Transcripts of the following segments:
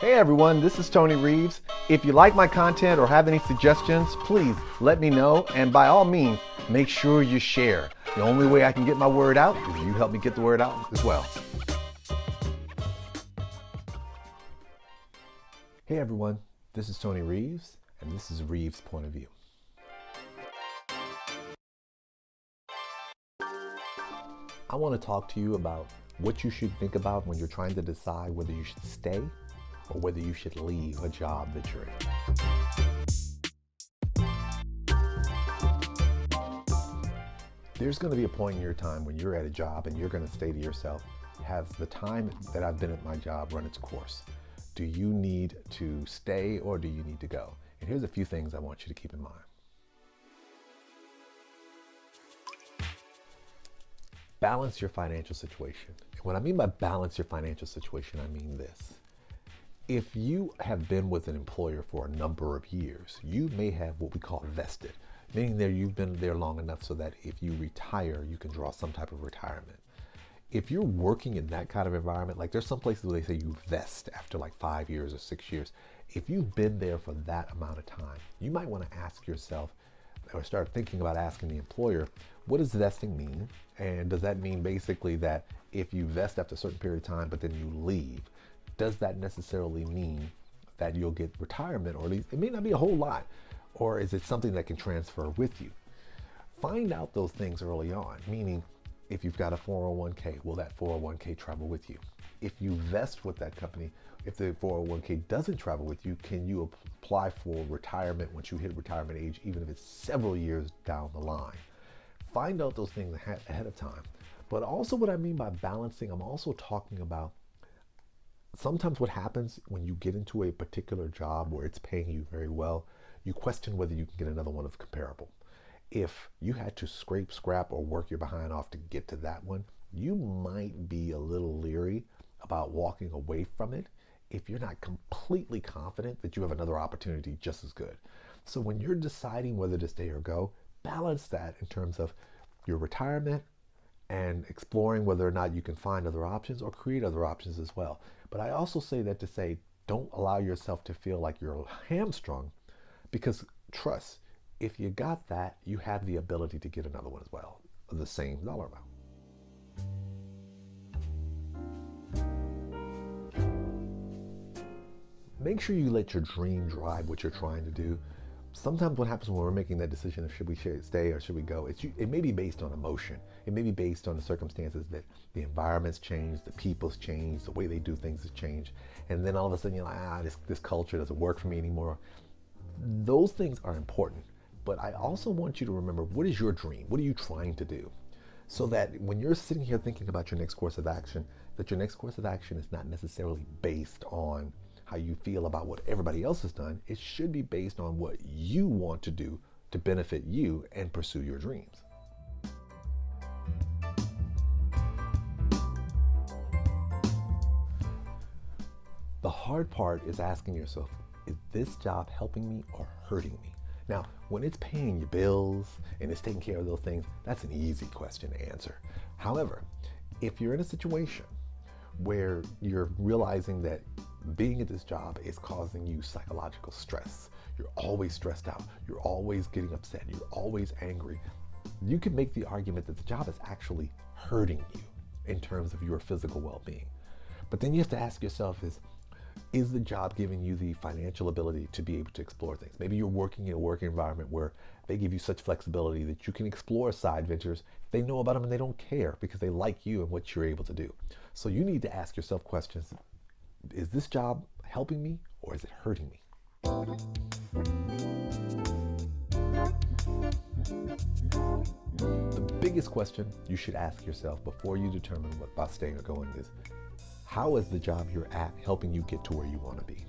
Hey everyone, this is Tony Reeves. If you like my content or have any suggestions, please let me know, and by all means, make sure you share. The only way I can get my word out is you help me get the word out as well. Hey everyone, this is Tony Reeves, and this is Reeves Point of View. I want to talk to you about what you should think about when you're trying to decide whether you should stay or whether you should leave a job that you're in. There's going to be a point in your time when you're at a job and you're going to say to yourself, has the time that I've been at my job run its course? Do you need to stay or do you need to go? And here's a few things I want you to keep in mind. Balance your financial situation. And what I mean by balance your financial situation, I mean this. If you have been with an employer for a number of years, you may have what we call vested, meaning that you've been there long enough so that if you retire, you can draw some type of retirement. If you're working in that kind of environment, like there's some places where they say you vest after like 5 years or 6 years. If you've been there for that amount of time, you might want to ask yourself or start thinking about asking the employer, what does vesting mean? And does that mean basically that if you vest after a certain period of time, but then you leave, does that necessarily mean that you'll get retirement, or at least it may not be a whole lot, or is it something that can transfer with you? Find out those things early on, meaning if you've got a 401k, will that 401k travel with you? If you vest with that company, if the 401k doesn't travel with you, can you apply for retirement once you hit retirement age, even if it's several years down the line? Find out those things ahead of time. But also what I mean by balancing, I'm also talking about sometimes what happens when you get into a particular job where it's paying you very well, you question whether you can get another one of comparable. If you had to scrap, or work your behind off to get to that one, you might be a little leery about walking away from it if you're not completely confident that you have another opportunity just as good. So when you're deciding whether to stay or go, balance that in terms of your retirement and exploring whether or not you can find other options or create other options as well. But I also say that to say, don't allow yourself to feel like you're hamstrung, because trust, if you got that, you have the ability to get another one as well, of the same dollar amount. Make sure you let your dream drive what you're trying to do. Sometimes what happens when we're making that decision of should we stay or should we go, it may be based on emotion. It may be based on the circumstances that the environment's changed, the people's changed, the way they do things has changed. And then all of a sudden you're like, this culture doesn't work for me anymore. Those things are important. But I also want you to remember, what is your dream? What are you trying to do? So that when you're sitting here thinking about your next course of action, that your next course of action is not necessarily based on how you feel about what everybody else has done. It should be based on what you want to do to benefit you and pursue your dreams. The hard part is asking yourself, is this job helping me or hurting me? Now, when it's paying your bills and it's taking care of those things, that's an easy question to answer. However, if you're in a situation where you're realizing that being at this job is causing you psychological stress, you're always stressed out, you're always getting upset, you're always angry, you can make the argument that the job is actually hurting you in terms of your physical well-being. But then you have to ask yourself, is the job giving you the financial ability to be able to explore things? Maybe you're working in a work environment where they give you such flexibility that you can explore side ventures. They know about them and they don't care because they like you and what you're able to do. So you need to ask yourself questions. Is this job helping me or is it hurting me? The biggest question you should ask yourself before you determine about staying or going is, how is the job you're at helping you get to where you want to be?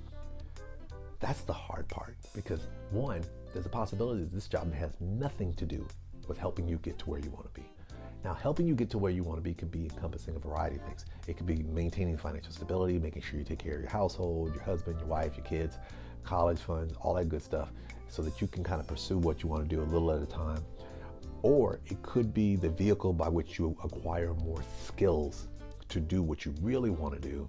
That's the hard part, because one, there's a possibility that this job has nothing to do with helping you get to where you want to be. Now, helping you get to where you want to be can be encompassing a variety of things. It could be maintaining financial stability, making sure you take care of your household, your husband, your wife, your kids, college funds, all that good stuff, so that you can kind of pursue what you want to do a little at a time. Or it could be the vehicle by which you acquire more skills to do what you really want to do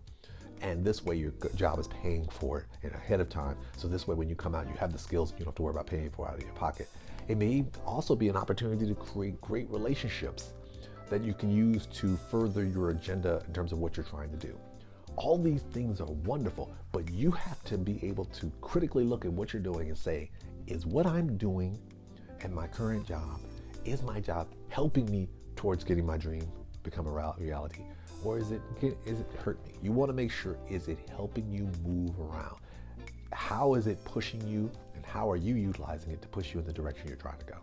And this way your job is paying for it ahead of time. So this way when you come out, you have the skills and you don't have to worry about paying for it out of your pocket. It may also be an opportunity to create great relationships that you can use to further your agenda in terms of what you're trying to do. All these things are wonderful, but you have to be able to critically look at what you're doing and say, is what I'm doing at my current job, is my job helping me towards getting my dream become a reality? Or is it hurt me? You want to make sure, is it helping you move around? How is it pushing you, and how are you utilizing it to push you in the direction you're trying to go?